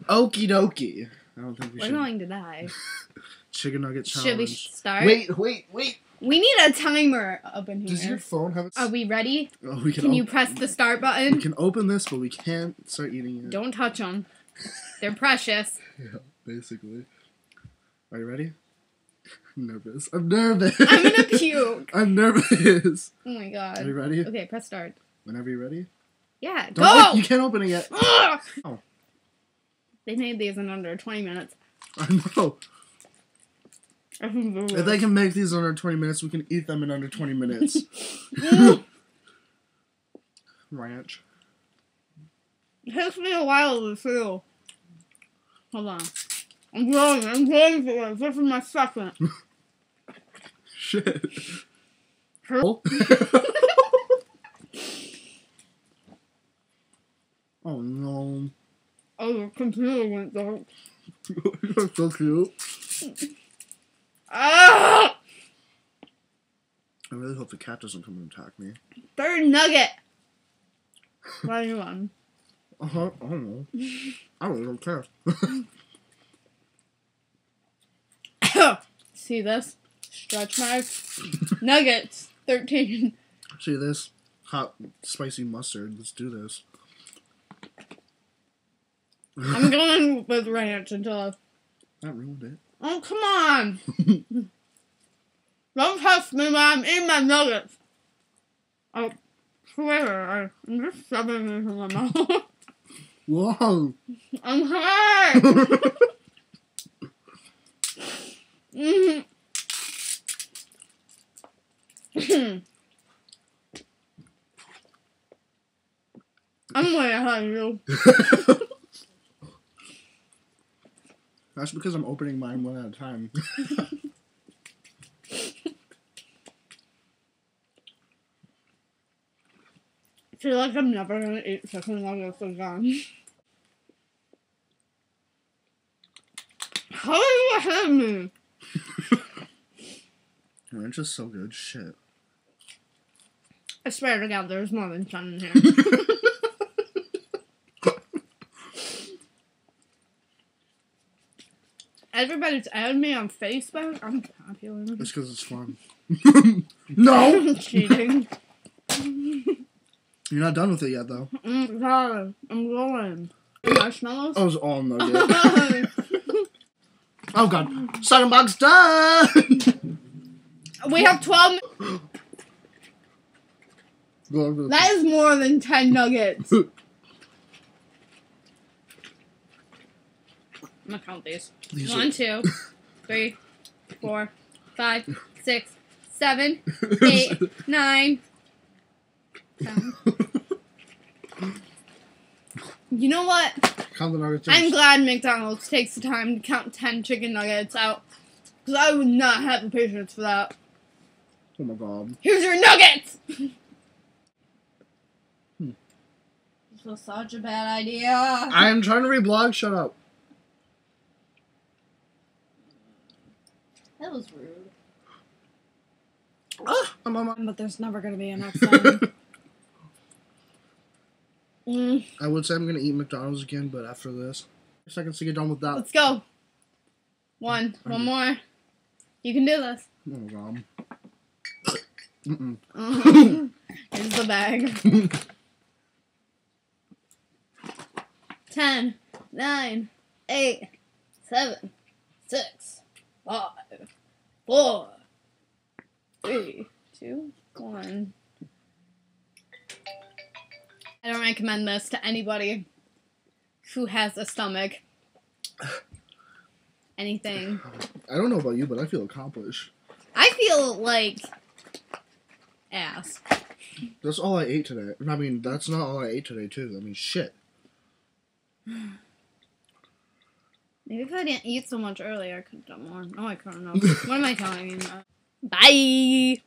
Okie dokie. I don't think we should. We're going to die. Chicken nugget challenge. Should we start? Wait. We need a timer up in here. Does your phone have a... Are we ready? Oh, we can you press the start button? We can open this, but we can't start eating it. Don't touch them. They're precious. Yeah, basically. Are you ready? I'm nervous. I'm nervous. I'm gonna puke. I'm nervous. Oh my god. Are you ready? Okay, press start. Whenever you're ready. Yeah, Don't go! You can't open it yet. Oh. They made these in under 20 minutes. I know. If they can make these in under 20 minutes, we can eat them in under 20 minutes. Ranch. It takes me a while to feel. Hold on. I'm growing for this. This is my second. Shit. Oh. Oh no. Oh, the computer went dark. You're so cute. Ah! I really hope the cat doesn't come and attack me. Third nugget. What are you on? I don't know. I don't care. See this? Stretch marks. Nuggets. 13. See this? Hot, spicy mustard. Let's do this. I'm going with ranch until That ruined it. Oh, come on! Don't touch me, Mom. Eat my nuggets. I swear, I'm just shoving this in my mouth. Whoa! I'm hurt! I'm way ahead of you. That's because I'm opening mine one at a time. I feel like I'm never gonna eat chicken nuggets again. How are you ahead of me? Ranch is so good. Shit. I swear to God, there's more than 10 in here. Everybody's added me on Facebook. I'm popular. It's because it's fun. No! I'm cheating. You're not done with it yet, though. God, I'm going. Marshmallows? Oh, it's all nugget. Oh, God. Second box done! We have 12 That is more than 10 nuggets. I'm gonna count these. 1, 2, 3, 4, 5, 6, 7, 8, 9, 10. You know what? Count the nuggets. I'm glad McDonald's takes the time to count 10 chicken nuggets out. Because I would not have the patience for that. Oh my God. Here's your nuggets! This was such a bad idea. I'm trying to reblog. Shut up. That was rude. I'm on my... But there's never going to be a next time. I would say I'm going to eat McDonald's again, but after this. Seconds to get done with that. Let's go. One more. You can do this. Oh my God. Here's the bag. 10, 9, 8, 7, 6, 5, 4, 3, 2, 1. I don't recommend this to anybody who has a stomach. Anything. I don't know about you, but I feel accomplished. I feel like ass. That's all I ate today. I mean, that's not all I ate today, too. I mean, shit. Maybe if I didn't eat so much earlier, I could have done more. No, I couldn't have. What am I telling you? Bye!